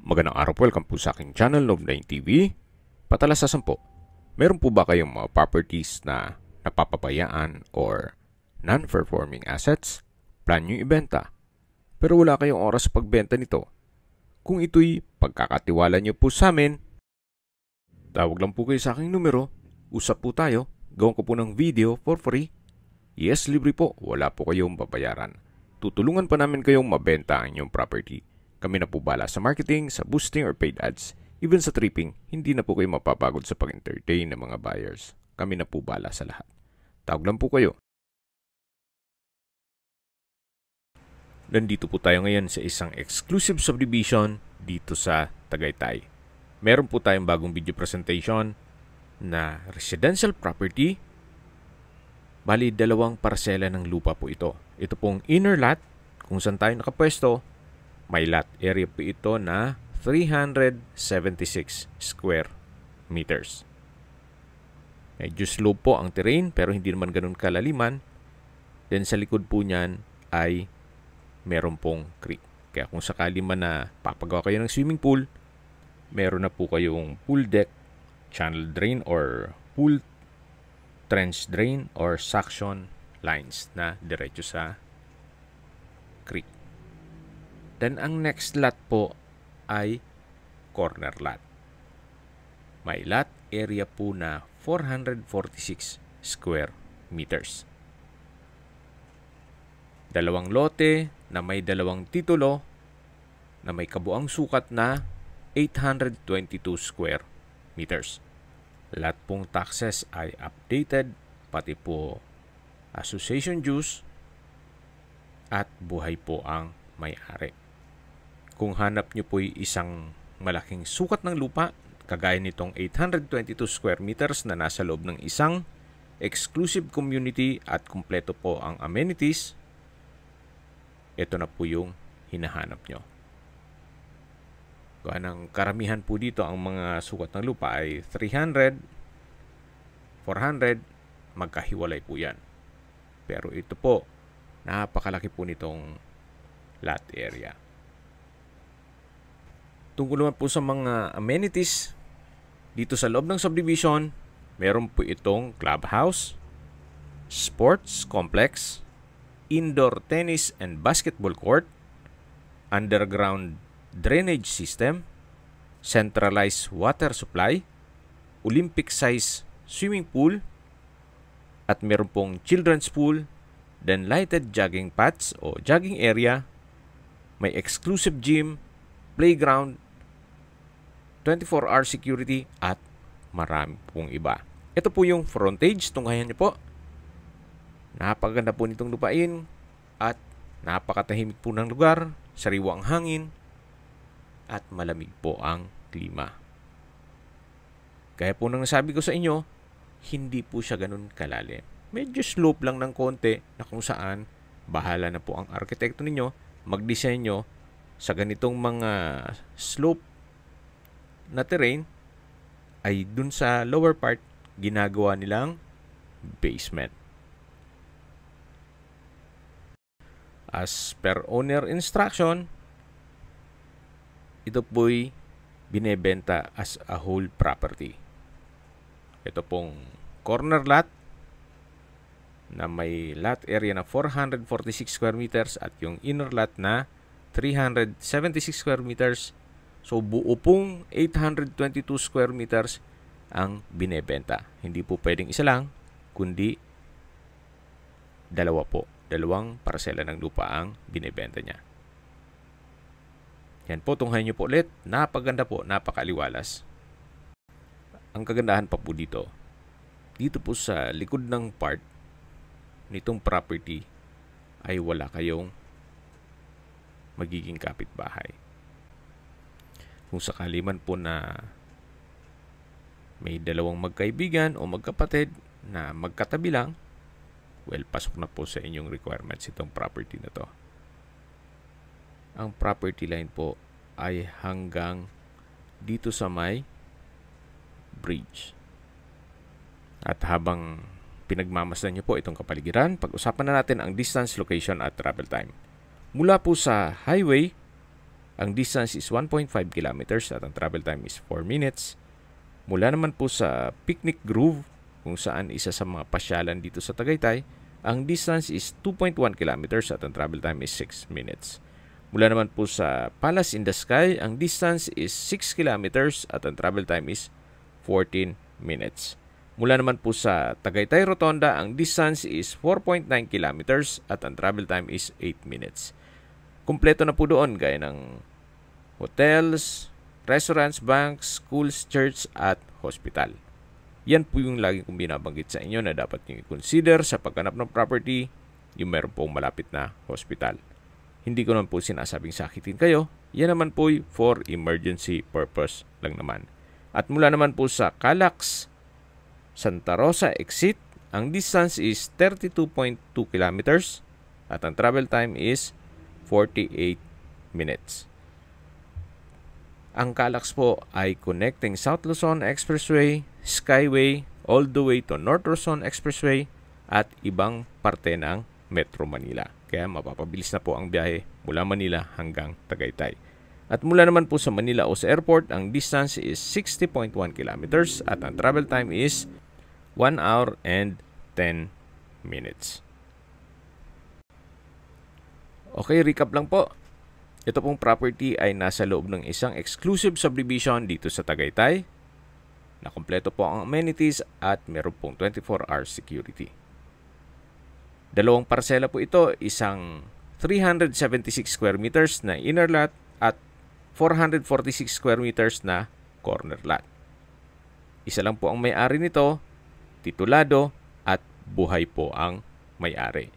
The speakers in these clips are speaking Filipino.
Magandang araw po, welcome po sa aking channel, Noob9 TV. Patalasasan po, meron po ba kayong mga properties na napapabayaan or non-performing assets? Plan nyo ibenta, pero wala kayong oras sa pagbenta nito. Kung ito'y pagkakatiwala nyo po sa amin, tawag lang po kayo sa aking numero, usap po tayo, gawin ko po ng video for free. Yes, libre po, wala po kayong babayaran. Tutulungan pa namin kayong mabenta ang inyong property. Kami na po bala sa marketing, sa boosting or paid ads. Even sa tripping, hindi na po kayo mapapagod sa pag-entertain ng mga buyers. Kami na po bala sa lahat. Tawag lang po kayo. Nandito po tayo ngayon sa isang exclusive subdivision dito sa Tagaytay. Meron po tayong bagong video presentation na residential property. Bali, 2 parsela ng lupa po ito. Ito pong inner lot, kung saan tayo nakapwesto. May lot area po ito na 376 square meters. Medyo slope po ang terrain pero hindi naman ganun kalaliman. Then sa likod po niyan ay meron pong creek. Kaya kung sakali man na papagawa kayo ng swimming pool, meron na po kayong pool deck, channel drain or pool trench drain or suction lines na diretso sa creek. Then, ang next lot po ay corner lot. May lot area po na 446 square meters. 2 lote na may 2 titulo na may kabuang sukat na 822 square meters. Lahat pong taxes ay updated, pati po association dues at buhay po ang may-ari. Kung hanap nyo po isang malaking sukat ng lupa, kagaya nitong 822 square meters na nasa loob ng isang exclusive community at kumpleto po ang amenities, ito na po yung hinahanap nyo. Kung ang karamihan po dito, ang mga sukat ng lupa ay 300, 400, magkahiwalay po yan. Pero ito po, napakalaki po nitong lot area. Tungkol naman po sa mga amenities, dito sa loob ng subdivision, meron po itong clubhouse, sports complex, indoor tennis and basketball court, underground drainage system, centralized water supply, Olympic-size swimming pool, at meron pong children's pool, then lighted jogging paths o jogging area, may exclusive gym, playground, 24-hour security, at marami pong iba. Ito po yung frontage, tunghayan niyo po. Napakaganda po nitong lupain at napakatahimik po ng lugar, sariwa ang hangin, at malamig po ang klima. Kaya po nang nasabi ko sa inyo, hindi po siya ganun kalalim. Medyo slope lang ng konti na kung saan bahala na po ang arkitekto ninyo magdisenyo sa ganitong mga slope na terrain ay dun sa lower part ginagawa nilang basement. As per owner instruction, ito po'y binebenta as a whole property. Ito pong corner lot na may lot area na 446 square meters at yung inner lot na 376 square meters. So, buo pong 822 square meters ang binebenta. Hindi po pwedeng isa lang, kundi 2 po. 2 parsela ng lupa ang binebenta niya. Yan po, tunghayan nyo po ulit. Napaganda po, napakaliwalas. Ang kagandahan pa po dito, dito po sa likod ng part nitong property ay wala kayong magiging kapitbahay. Kung sakali man po na may 2 magkaibigan o magkapatid na magkatabi lang, well, pasok na po sa inyong requirements itong property na to. Ang property line po ay hanggang dito sa may bridge. At habang pinagmamasdan nyo po itong kapaligiran, pag-usapan na natin ang distance, location at travel time. Mula po sa highway, ang distance is 1.5 kilometers at ang travel time is 4 minutes. Mula naman po sa Picnic Grove, kung saan isa sa mga pasyalan dito sa Tagaytay, ang distance is 2.1 kilometers at ang travel time is 6 minutes. Mula naman po sa Palace in the Sky, ang distance is 6 kilometers at ang travel time is 14 minutes. Mula naman po sa Tagaytay Rotonda, ang distance is 4.9 kilometers at ang travel time is 8 minutes. Kumpleto na po doon gaya ng hotels, restaurants, banks, schools, church at hospital. Yan po yung lagi kong binabanggit sa inyo na dapat nyo i-consider sa paghanap ng property, yung meron pong malapit na hospital. Hindi ko naman po sinasabing sakitin kayo. Yan naman po for emergency purpose lang naman. At mula naman po sa Calax, Santa Rosa exit, ang distance is 32.2 kilometers at ang travel time is 48 minutes. Ang Calax po ay connecting South Luzon Expressway, Skyway, all the way to North Luzon Expressway at ibang parte ng Metro Manila. Kaya mapapabilis na po ang biyahe mula Manila hanggang Tagaytay. At mula naman po sa Manila o sa airport, ang distance is 60.1 kilometers at ang travel time is 1 hour and 10 minutes. Okay, recap lang po. Ito pong property ay nasa loob ng isang exclusive subdivision dito sa Tagaytay. Nakompleto po ang amenities at meron pong 24-hour security. Dalawang parsela po ito, isang 376 square meters na inner lot at 446 square meters na corner lot. Isa lang po ang may-ari nito, titulado at buhay po ang may-ari.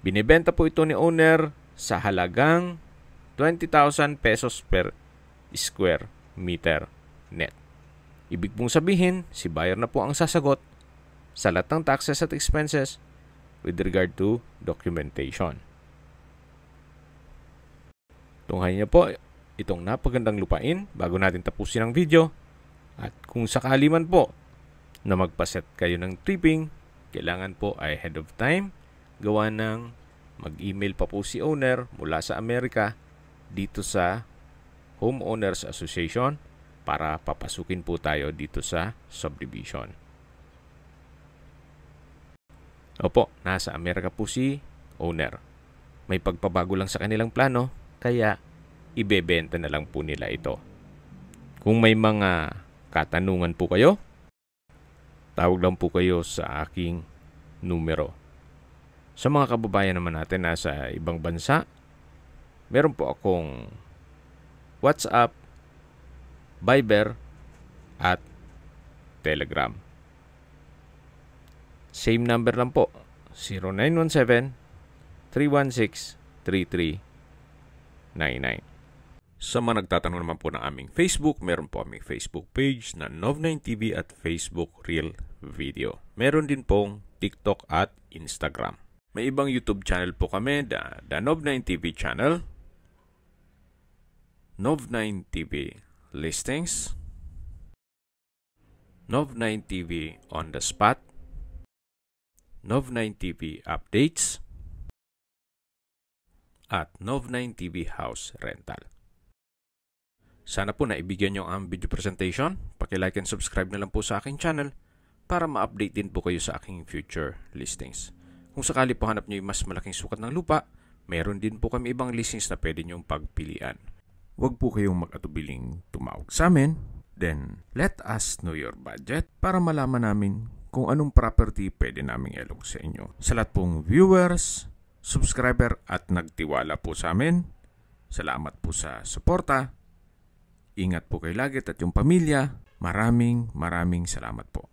Binibenta po ito ni owner sa halagang 20,000 pesos per square meter net. Ibig pong sabihin, si buyer na po ang sasagot sa lahat ng taxes at expenses with regard to documentation. Tunghayin niyo po itong napagandang lupain bago natin tapusin ang video. At kung sakali man po na magpaset kayo ng tripping, kailangan po ay ahead of time gawa ng mag-email pa po si owner mula sa Amerika dito sa Homeowners Association para papasukin po tayo dito sa subdivision. Opo, nasa Amerika po si owner. May pagpabago lang sa kanilang plano, kaya ibebenta na lang po nila ito. Kung may mga katanungan po kayo, tawag lang po kayo sa aking numero. Sa mga kababayan naman natin nasa ibang bansa, meron po akong WhatsApp, Viber, at Telegram. Same number lang po, 0917-316-3399. Sa mga nagtatanong naman po ng aming Facebook, meron po aming Facebook page na Nov9TV at Facebook Real Video. Meron din pong TikTok at Instagram. May ibang YouTube channel po kami, the Nov9TV channel, Nov9TV Listings, Nov9TV On The Spot, Nov9TV Updates, at Nov9TV House Rental. Sana po naibigyan nyo ang video presentation. Paki-like and subscribe na lang po sa aking channel para ma-update din po kayo sa aking future listings. Kung sakali po hanap nyo yung mas malaking sukat ng lupa, meron din po kami ibang listings na pwede nyong pagpilian. Huwag po kayong mag-atubiling tumawag sa amin. Then, let us know your budget para malaman namin kung anong property pwede naming ilog sa inyo. Sa lahat pong viewers, subscriber at nagtiwala po sa amin, salamat po sa suporta. Ingat po kayo lagi at yung pamilya. Maraming salamat po.